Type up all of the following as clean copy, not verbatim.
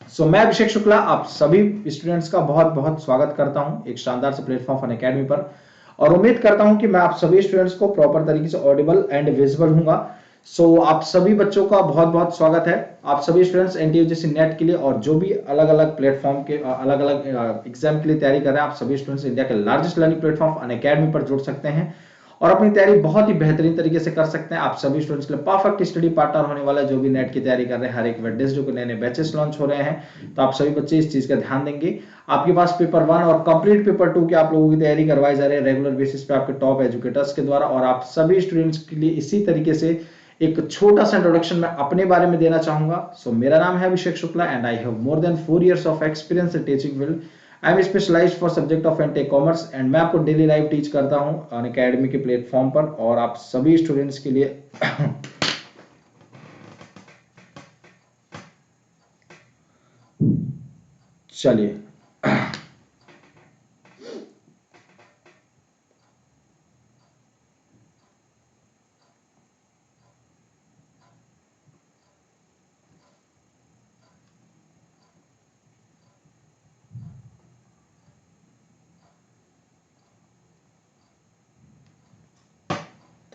मैं अभिषेक शुक्ला आप सभी स्टूडेंट्स का बहुत बहुत स्वागत करता हूं एक शानदार से प्लेटफॉर्म फन एकेडमी पर। और उम्मीद करता हूं कि मैं आप सभी स्टूडेंट्स को प्रॉपर तरीके से ऑडिबल एंड विजिबल हूंगा। आप सभी बच्चों का बहुत बहुत स्वागत है। आप सभी स्टूडेंट्स एनटीयूजीसी नेट के लिए और जो भी अलग अलग प्लेटफॉर्म के अलग अलग एग्जाम के लिए तैयारी कर रहे हैं, आप सभी स्टूडेंट्स इंडिया के largest learning platform Fun Academy पर जुड़ सकते हैं और अपनी तैयारी बहुत ही बेहतरीन तरीके से कर सकते हैं। आप सभी स्टूडेंट्स के लिए परफेक्ट स्टडी पार्टनर होने वाला है, जो भी नेट की तैयारी कर रहे हैं। हर एक वेडनेसडे को नए नए बैचेस लॉन्च हो रहे हैं, तो आप सभी बच्चे इस चीज का ध्यान देंगे। आपके पास पेपर 1 और कंप्लीट पेपर 2 की आप लोगों की तैयारी करवाई जा रही है रेगुलर बेसिस पे आपके टॉप एजुकेटर्स के द्वारा। और आप सभी स्टूडेंट्स के लिए इसी तरीके से एक छोटा सा इंट्रोडक्शन मैं अपने बारे में देना चाहूंगा। मेरा नाम है Abhishek Shukla and I have more than 4 years of experience in teaching field. I am specialised for subject of and commerce and मैं आपको डेली लाइव टीच करता हूं अन अकेडमी के प्लेटफॉर्म पर। और आप सभी स्टूडेंट्स के लिए चलिए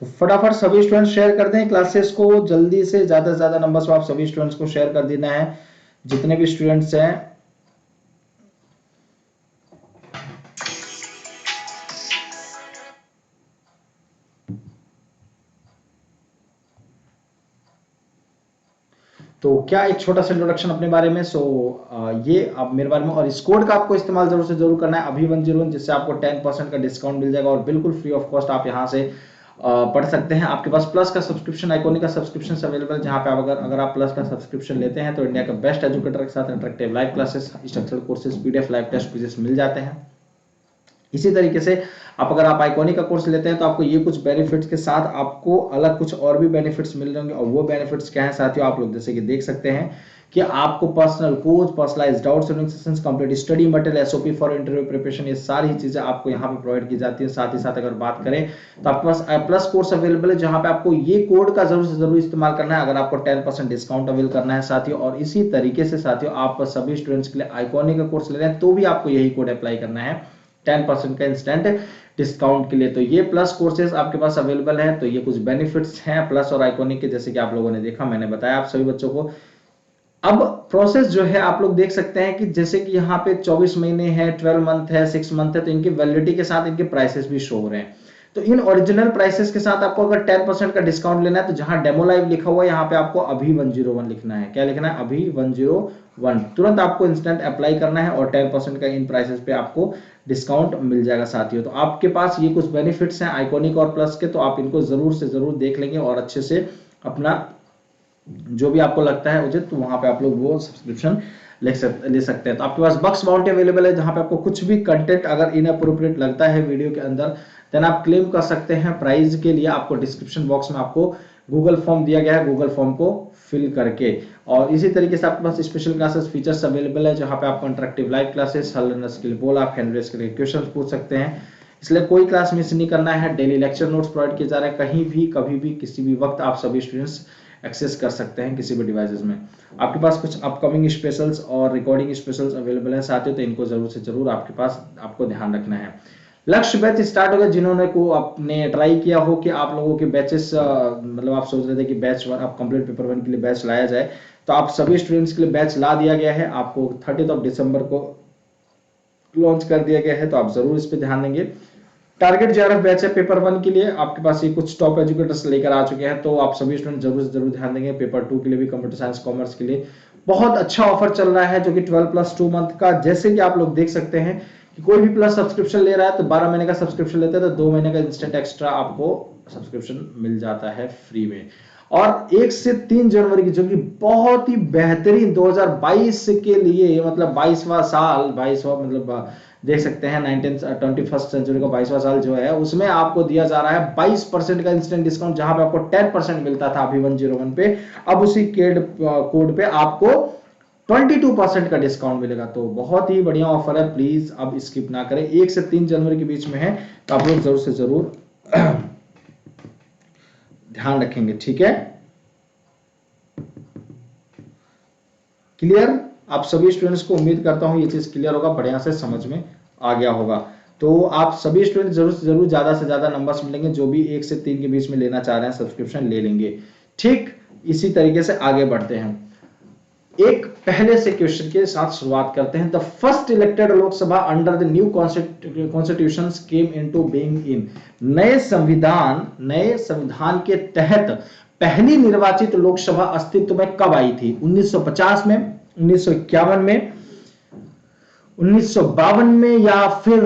तो फटाफट सभी स्टूडेंट्स शेयर कर दें क्लासेस को, जल्दी से ज्यादा नंबर्स में आप सभी स्टूडेंट्स को शेयर कर देना है, जितने भी स्टूडेंट्स हैं। तो क्या एक छोटा सा इंट्रोडक्शन अपने बारे में। ये अब मेरे बारे में, और इस कोड का आपको इस्तेमाल जरूर से जरूर करना है अभी101, जिससे आपको 10% का डिस्काउंट मिल जाएगा और बिल्कुल फ्री ऑफ कॉस्ट आप यहाँ से पढ़ सकते हैं। आपके पास प्लस का सब्सक्रिप्शन, आइकॉनिक का सब्सक्रिप्शन अवेलेबल है, जहां पे आप अगर आप प्लस का सब्सक्रिप्शन लेते हैं तो इंडिया का बेस्ट एजुकेटर के साथ interactive live classes, structured courses, PDF live test quizzes मिल जाते हैं। इसी तरीके से अगर आप आइकॉनिक का कोर्स लेते हैं तो आपको ये कुछ बेनिफिट्स के साथ आपको अलग कुछ और भी बेनिफिट्स मिल रहे होंगे। और वो बेनिफिट्स क्या है साथियों, आप लोग जैसे कि देख सकते हैं कि आपको personal coach, personalised doubt solving sessions, complete study material, SOP for interview preparation, ये सारी चीजें आपको यहाँ पे प्रोवाइड की जाती है। साथ ही साथ अगर बात करें तो आपके पास प्लस कोर्स अवेलेबल है, जहां पे आपको ये कोड का जरूर से जरूर इस्तेमाल करना है अगर आपको 10% डिस्काउंट अवेल करना है साथियों। और इसी तरीके से साथियों आप सभी स्टूडेंट्स के लिए आइकॉनिक का कोर्स ले रहे हैं तो भी आपको यही कोड अप्लाई करना है 10% का इंस्टेंट डिस्काउंट के लिए। तो ये प्लस कोर्सेज आपके पास अवेलेबल है। तो ये कुछ बेनिफिट्स हैं प्लस और आइकॉनिक के, जैसे कि आप लोगों ने देखा, मैंने बताया आप सभी बच्चों को। अब प्रोसेस जो है आप लोग देख सकते हैं कि जैसे कि यहाँ पे 24 महीने है, 12 मंथ है, 6 मंथ है, तो इनकी वैलिडिटी के साथ इनके प्राइसेस भी शो हो रहे हैं। तो इन ओरिजिनल प्राइसेस के साथ आपको अगर 10% का डिस्काउंट लेना है तो जहां डेमो लाइव लिखा हुआ है यहाँ पे आपको अभी 101 लिखना है। क्या लिखना है? अभी 101। तुरंत आपको इंस्टेंट अप्लाई करना है और 10% का इन प्राइसेस पे आपको डिस्काउंट मिल जाएगा साथियों। तो आपके पास ये कुछ बेनिफिट्स हैं आइकॉनिक और प्लस के, तो आप इनको जरूर से जरूर देख लेंगे और अच्छे से अपना जो भी आपको लगता है उचित, तो वहां पे आप लोग वो सब्सक्रिप्शन ले सकते हैं। तो आपके पास बक्स बाउंटी अवेलेबल है, जहां पे आपको कुछ भी कंटेंट अगर इनअप्रोप्रिएट लगता है वीडियो के अंदर, देन आप क्लेम कर सकते हैं। प्राइस के लिए आपको डिस्क्रिप्शन बॉक्स में आपको गूगल फॉर्म दिया गया है, गूगल फॉर्म को फिल करके। और इसी तरीके से आपके पास स्पेशल क्लासेस फीचर्स अवेलेबल है, जहां पे आपको इंटरेक्टिव लाइव क्लासेस, हर लर्नर्स के लिए बोल, आप कैंडिडेट्स के लिए क्वेश्चन पूछ सकते हैं, इसलिए कोई क्लास मिस नहीं करना है। डेली लेक्चर नोट्स प्रोवाइड किए जा रहे हैं, कहीं भी कभी भी किसी भी वक्त आप सभी स्टूडेंट्स एक्सेस कर सकते हैं किसी भी डिवाइसेस में। आपके पास कुछ अपकमिंग स्पेशल्स और रिकॉर्डिंग स्पेशल्स अवेलेबल हैं साथियों, तो इनको जरूर से जरूर आपके पास आपको ध्यान रखना है। लक्ष्य बैच स्टार्ट हो गया, जिन्होंने को आपने ट्राई किया हो कि आप लोगों के बैचेस मतलब आप सोच रहे थे कि बैच आप कंप्लीट पेपर 1 के लिए बैच लाया जाए, तो आप सभी स्टूडेंट्स के लिए बैच ला दिया गया है। आपको 30 दिसंबर को लॉन्च कर दिया गया है, तो आप जरूर इस पर ध्यान देंगे। टारगेट जेआरएफ बैच है पेपर 1 के लिए, आपके पास ये कुछ टॉप एजुकेटर्स लेकर आ चुके हैं, तो आप सभी स्टूडेंट जरूर से जरूर ध्यान देंगे। पेपर 2 के लिए भी, कंप्यूटर साइंस कॉमर्स के लिए बहुत अच्छा ऑफर चल रहा है, जो कि 12+2 मंथ का, जैसे कि आप लोग देख सकते हैं कि कोई भी प्लस सब्सक्रिप्शन ले रहा है तो 12 महीने का सब्सक्रिप्शन लेते हैं तो 2 महीने का इंस्टेंट एक्स्ट्रा आपको सब्सक्रिप्शन मिल जाता है फ्री में। और 1 से 3 जनवरी की, जो कि बहुत ही बेहतरीन 2022 के लिए, मतलब 22वां साल, 22वां मतलब देख सकते हैं 21st सेंचुरी का 22वां साल जो है, उसमें आपको दिया जा रहा है 22% का इंस्टेंट डिस्काउंट। जहां पे आपको 10% मिलता था अभी 101 पे, अब उसी कोड पे आपको 22% का डिस्काउंट मिलेगा। तो बहुत ही बढ़िया ऑफर है, प्लीज अब स्किप ना करें। 1 से 3 जनवरी के बीच में है, तो आप लोग जरूर से जरूर ध्यान रखेंगे, ठीक है? क्लियर? आप सभी स्टूडेंट्स को उम्मीद करता हूं ये चीज क्लियर होगा, बढ़िया से समझ में आ गया होगा। तो आप सभी स्टूडेंट जरूर से जरूर ज्यादा से ज्यादा नंबर्स मिलेंगे, जो भी 1 से 3 के बीच में लेना चाह रहे हैं सब्सक्रिप्शन ले लेंगे। ठीक, इसी तरीके से आगे बढ़ते हैं। एक पहले से क्वेश्चन के साथ शुरुआत करते हैं। The first elected Lok Sabha under the new constitution came into being in. नए संविधान के तहत पहली निर्वाचित लोकसभा अस्तित्व में कब आई थी? 1950 में, 1951 में, 1952 में या फिर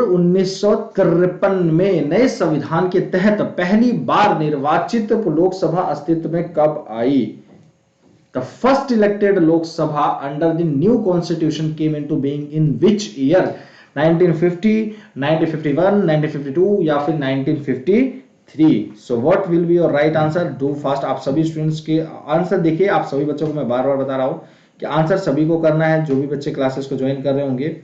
1953 में? नए संविधान के तहत पहली बार निर्वाचित लोकसभा अस्तित्व में कब आई? The first elected Lok Sabha under the new constitution came into being in which year? 1950, 1951, 1952 या फिर 1953? So what will be your right answer? Do fast। आप सभी स्टूडेंट्स के आंसर देखिए, आप सभी बच्चों को मैं बार बार बता रहा हूं कि आंसर सभी को करना है, जो भी बच्चे क्लासेस को ज्वाइन कर रहे होंगे।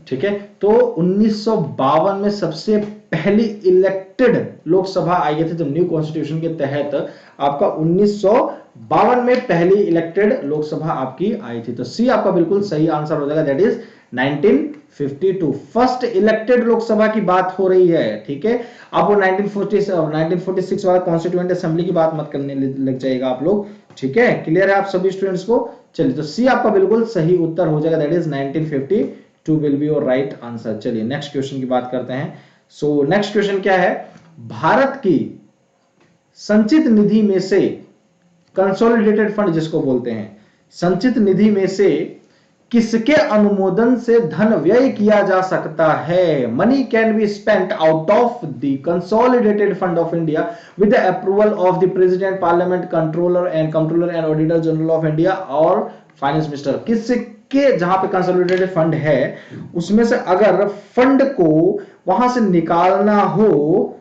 ठीक है, तो 1952 में सबसे पहली इलेक्टेड लोकसभा आई थी, जब न्यू कॉन्स्टिट्यूशन के तहत आपका 1952 में पहली इलेक्टेड लोकसभा आपकी आई थी। तो सी आपका बिल्कुल सही आंसर हो जाएगा, that is 1952। First elected Lok Sabha की बात हो रही है। ठीक है, अब वो 1946 वाला कॉन्स्टिट्यूएंट असेंबली की बात मत करने लग जाएगा आप लोग। ठीक है, क्लियर है आप सभी स्टूडेंट्स को? चलिए, तो सी आपका बिल्कुल सही उत्तर हो जाएगा, that is 1952 will be your right answer. चलिए नेक्स्ट क्वेश्चन की बात करते हैं। सो नेक्स्ट क्वेश्चन क्या है? भारत की संचित निधि में से, कंसोलिडेटेड फंड जिसको बोलते हैं, संचित निधि में से किसके अनुमोदन से धन व्यय किया जा सकता है? Money can be spent out of the consolidated fund of India with the approval of the president, parliament, controller and auditor general of India और फाइनेंस मिनिस्टर। किसके, जहां पे कंसोलिडेटेड फंड है उसमें से अगर फंड को वहां से निकालना हो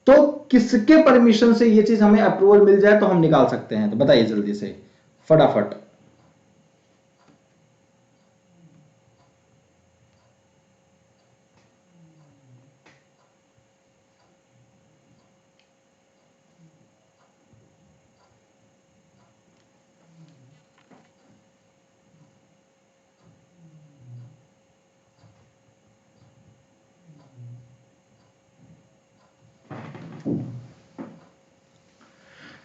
तो किसके परमिशन से ये चीज हमें अप्रूवल मिल जाए तो हम निकाल सकते हैं? तो बताइए जल्दी से फटाफट।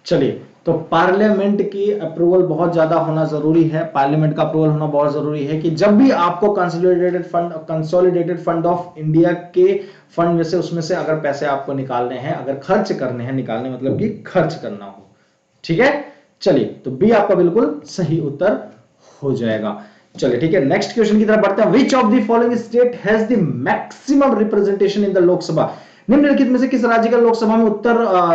चलिए, तो पार्लियामेंट की अप्रूवल बहुत ज्यादा होना जरूरी है, पार्लियामेंट का अप्रूवल होना बहुत जरूरी है कि जब भी आपको कंसोलिडेटेड फंड ऑफ इंडिया के फंड में से, उसमें से अगर पैसे आपको निकालने हैं, अगर खर्च करने हैं, निकालने मतलब कि खर्च करना हो। ठीक है, चलिए, तो बी आपका बिल्कुल सही उत्तर हो जाएगा। चलिए ठीक है, नेक्स्ट क्वेश्चन की तरफ बढ़ते हैं। विच of the following state has the maximum representation in the Lok Sabha? निम्नलिखित में से किस राज्य का लोकसभा में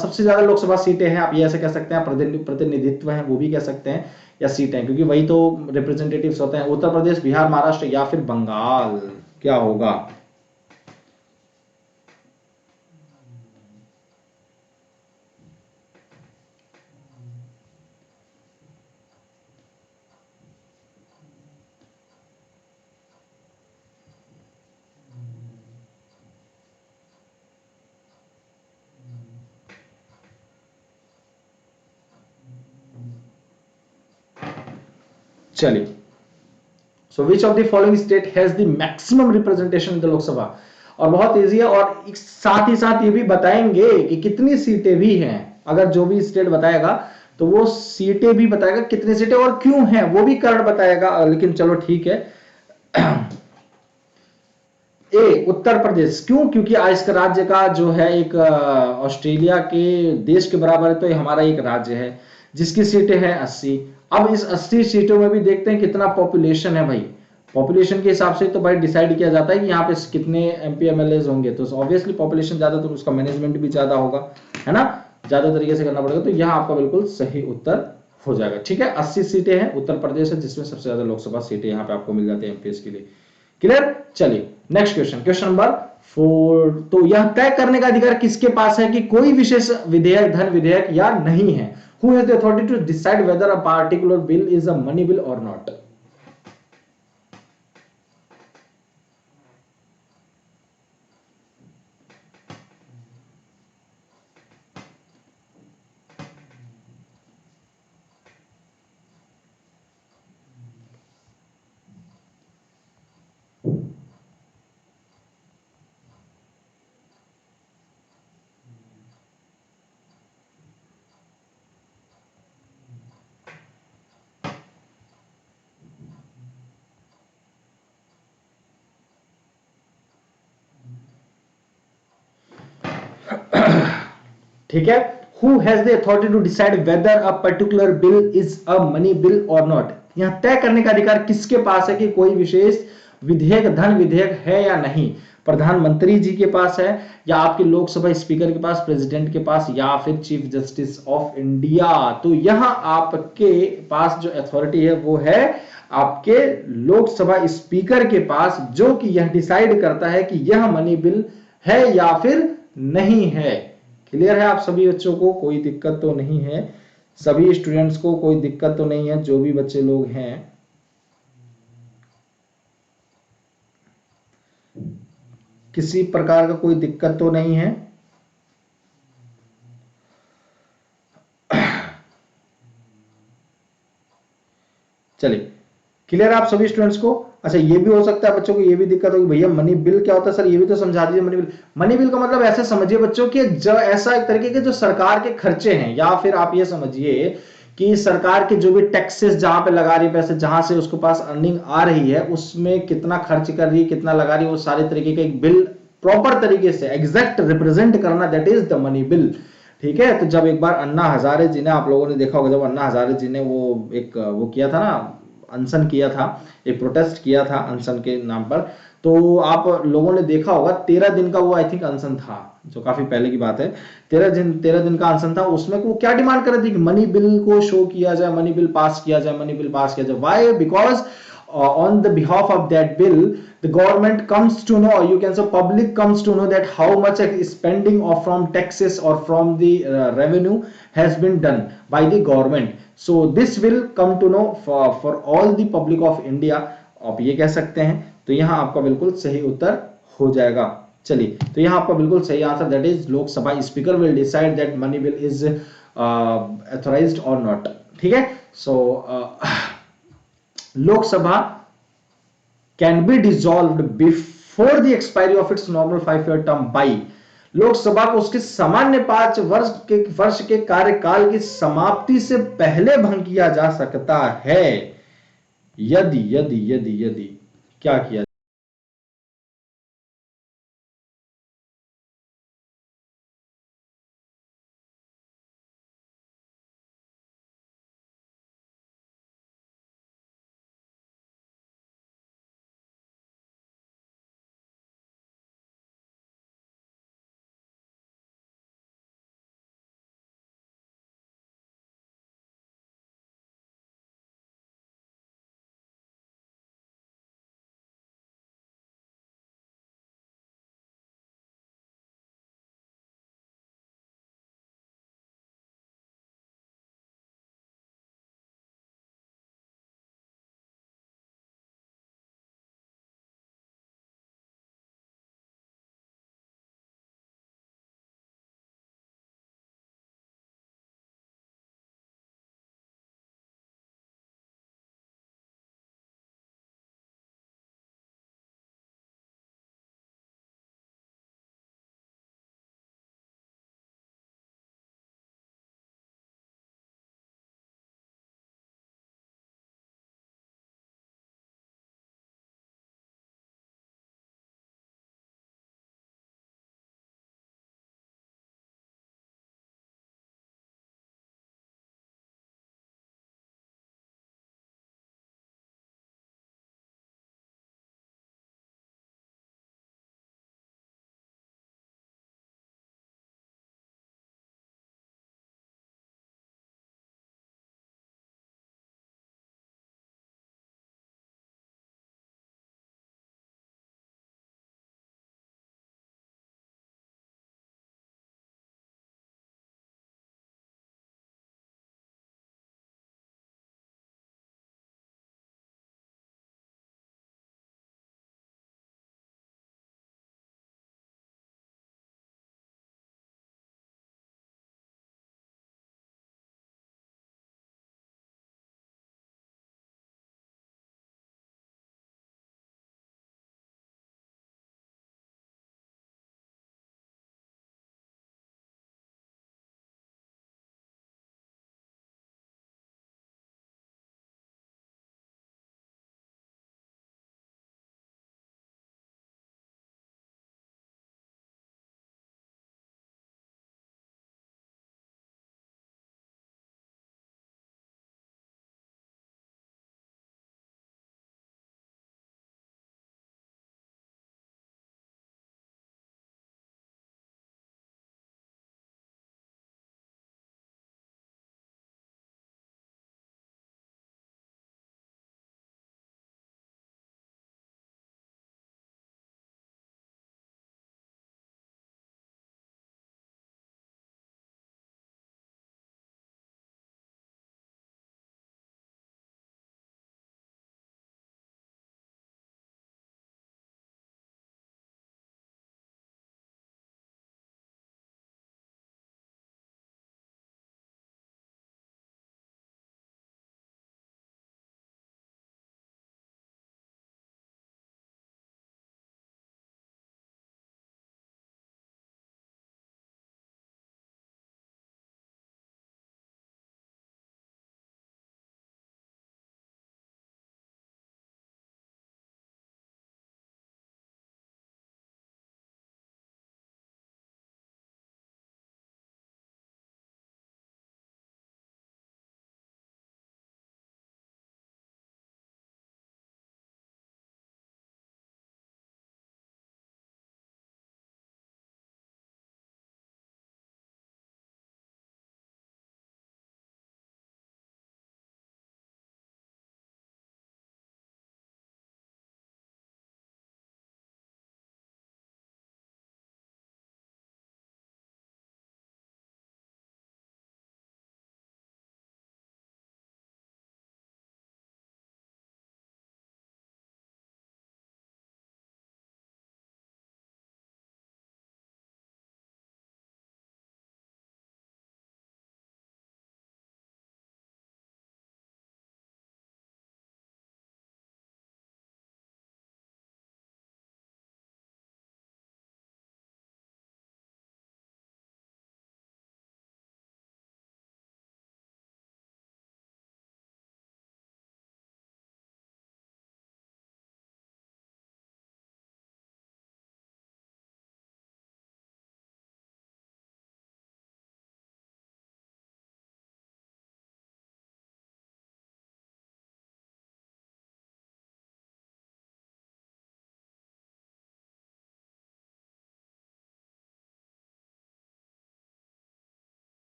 सबसे ज्यादा लोकसभा सीटें हैं? आप ये ऐसे कह सकते हैं, प्रतिनिधित्व है वो भी कह सकते हैं, या सीटें, क्योंकि वही तो रिप्रेजेंटेटिव्स होते हैं। उत्तर प्रदेश, बिहार, महाराष्ट्र या फिर बंगाल? क्या होगा? चलिए, so which of the following state has the maximum representation in the Lok Sabha? और बहुत इजी है, और साथ ही साथ ये भी बताएंगे कि कितनी सीटें भी हैं। अगर जो भी स्टेट बताएगा तो वो सीटें भी बताएगा, कितनी सीटें और क्यों हैं वो भी कारण बताएगा। लेकिन चलो ठीक है। ए उत्तर प्रदेश। क्यों? क्योंकि इस राज्य का जो है एक ऑस्ट्रेलिया के देश के बराबर है, तो ये हमारा एक राज्य है जिसकी सीटें हैं 80। अब इस 80 सीटों में भी देखते हैं कितना पॉपुलेशन है भाई। पॉपुलेशन के हिसाब से तो भाई डिसाइड किया जाता है कि यहाँ पे कितने एमपी एमएलए होंगे, तो ऑब्वियसली पॉपुलेशन ज्यादा तो उसका मैनेजमेंट भी ज्यादा होगा, है ना, ज्यादा तरीके से करना पड़ेगा। तो यहाँ आपका बिल्कुल सही उत्तर हो जाएगा। ठीक है, 80 सीटें हैं, उत्तर प्रदेश है जिसमें सबसे ज्यादा लोकसभा सीटें यहाँ पे आपको मिल जाती है एमपीएस के लिए। क्लियर? चलिए नेक्स्ट क्वेश्चन, क्वेश्चन नंबर 4। तो यह तय करने का अधिकार किसके पास है कि कोई विशेष विधेयक धन विधेयक या नहीं है? Who has the authority to decide whether a particular bill is a money bill or not? ठीक है, who has the authority to decide whether a particular bill is a money bill or not? यहां तय करने का अधिकार किसके पास है कि कोई विशेष विधेयक धन विधेयक है या नहीं? प्रधानमंत्री जी के पास है, या आपके लोकसभा स्पीकर के पास, प्रेसिडेंट के पास, या फिर चीफ जस्टिस ऑफ इंडिया? तो यहां आपके पास जो अथॉरिटी है वो है आपके लोकसभा स्पीकर के पास, जो कि यह डिसाइड करता है कि यह मनी बिल है या फिर नहीं है। क्लियर है आप सभी बच्चों को? कोई दिक्कत तो नहीं है? सभी स्टूडेंट्स को कोई दिक्कत तो नहीं है? जो भी बच्चे लोग हैं, किसी प्रकार का कोई दिक्कत तो नहीं है? चलिए, क्लियर है आप सभी स्टूडेंट्स को? अच्छा, ये भी हो सकता है बच्चों को ये भी दिक्कत होगी, भैया मनी बिल क्या होता है सर, ये भी तो समझा दीजिए। मनी बिल, मनी बिल का मतलब ऐसे समझिए बच्चों कि जो ऐसा एक तरीके के जो सरकार के खर्चे हैं, या फिर आप ये समझिए कि सरकार के जो भी टैक्सेस जहां पे लगा रही है पैसे, जहां से उसके पास अर्निंग आ रही है, उसमें कितना खर्च कर रही है, कितना लगा रही है, वो सारे तरीके का एक बिल प्रॉपर तरीके से एग्जैक्ट रिप्रेजेंट करना, that is the money bill. ठीक है, तो जब एक बार अन्ना हजारे जी ने, आप लोगों ने देखा होगा, जब अन्ना हजारे जी ने वो किया था ना, अनशन किया था, एक प्रोटेस्ट किया था अनशन के नाम पर, तो आप लोगों ने देखा होगा 13 दिन का वो आई थिंक अनशन था, जो काफी पहले की बात है। 13 दिन का अनशन था, उसमें वो क्या डिमांड कर रहे थे कि मनी बिल को शो किया जाए, मनी बिल पास किया जाए, मनी बिल पास किया जाए। Why? Because on the behalf of that bill, the government comes to know, or you can say public comes to know, that how much spending or from taxes or from the revenue has been done by the government. So this will come to know for all the public of India, आप ये कह सकते हैं। तो यहाँ आपका बिल्कुल सही उत्तर हो जाएगा। चलिए, तो यहाँ आपका बिल्कुल सही answer, that is Lok Sabha speaker will decide that money bill is authorised और नॉट। ठीक है, सो Lok Sabha can be dissolved before the expiry of its normal 5 year term by, Lok Sabha को उसके सामान्य 5 वर्ष के कार्यकाल की समाप्ति से पहले भंग किया जा सकता है, यदि यदि यदि यदि क्या किया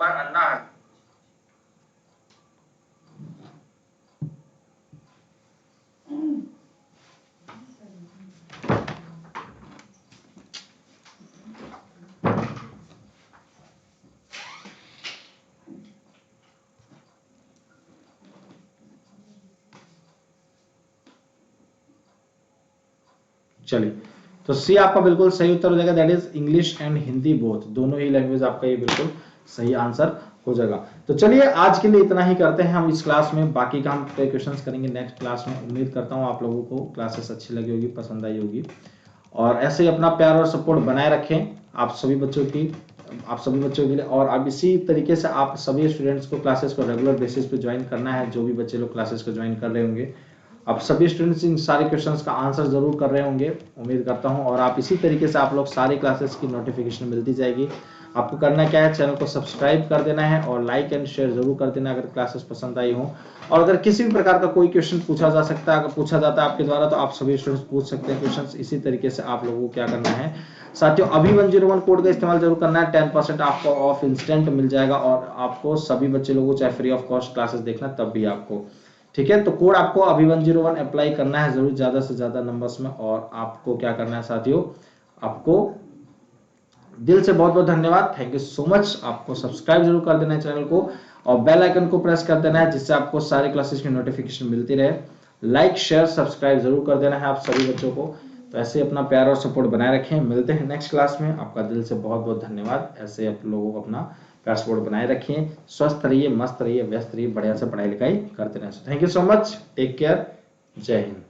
बार अल्लाह। चलिए, तो सी आपका बिल्कुल सही उत्तर हो जाएगा, that is English and Hindi both, दोनों ही लैंग्वेज आपका ये बिल्कुल सही आंसर हो जाएगा। तो चलिए आज के लिए इतना ही करते हैं हम इस क्लास में, बाकी का हम क्वेश्चंस करेंगे नेक्स्ट क्लास में। उम्मीद करता हूँ आप लोगों को क्लासेस अच्छी लगी होगी, पसंद आई होगी, और ऐसे ही अपना प्यार और सपोर्ट बनाए रखें आप सभी बच्चों के लिए। और अब इसी तरीके से आप सभी स्टूडेंट्स को क्लासेस को रेगुलर बेसिस पे ज्वाइन करना है, जो भी बच्चे लोग क्लासेस को ज्वाइन कर रहे होंगे। आप सभी स्टूडेंट्स इन सारे क्वेश्चंस का आंसर जरूर कर रहे होंगे, उम्मीद करता हूं। और आप इसी तरीके से आप लोग सारी क्लासेस की नोटिफिकेशन मिलती जाएगी। आपको करना क्या है, चैनल को सब्सक्राइब कर देना है और लाइक एंड शेयर जरूर कर देना अगर क्लासेस पसंद आई हो। और अगर किसी भी प्रकार का कोई क्वेश्चन पूछा जाता है आपके द्वारा, तो आप सभी स्टूडेंट्स पूछ सकते हैं क्वेश्चन। इसी तरीके से आप लोगों को क्या करना है साथियों, अभी 101 कोड का इस्तेमाल जरूर करना है, 10% आपको ऑफ इंस्टेंट मिल जाएगा। और आपको सभी बच्चे लोगों को चाहे फ्री ऑफ कॉस्ट क्लासेस देखना तब भी आपको, ठीक है। तो कोड आपको अभी 101 अप्लाई करना है जरूर, ज्यादा से ज्यादा नंबर्स में। और आपको क्या करना है साथियों, आपको दिल से बहुत बहुत धन्यवाद, थैंक यू सो मच। आपको सब्सक्राइब जरूर कर देना है चैनल को और बेल आइकन को प्रेस कर देना है, जिससे आपको सारे क्लासेस की नोटिफिकेशन मिलती रहे। लाइक शेयर सब्सक्राइब जरूर कर देना है आप सभी बच्चों को। तो ऐसे अपना प्यार और सपोर्ट बनाए रखें, मिलते हैं नेक्स्ट क्लास में। आपका दिल से बहुत बहुत धन्यवाद। ऐसे आप लोगों को अपना प्यार सपोर्ट बनाए रखिए, स्वस्थ रहिए, मस्त रहिए, व्यस्त रहिए, बढ़िया से पढ़ाई लिखाई करते रहें। Thank you so much, take care, जय हिंद।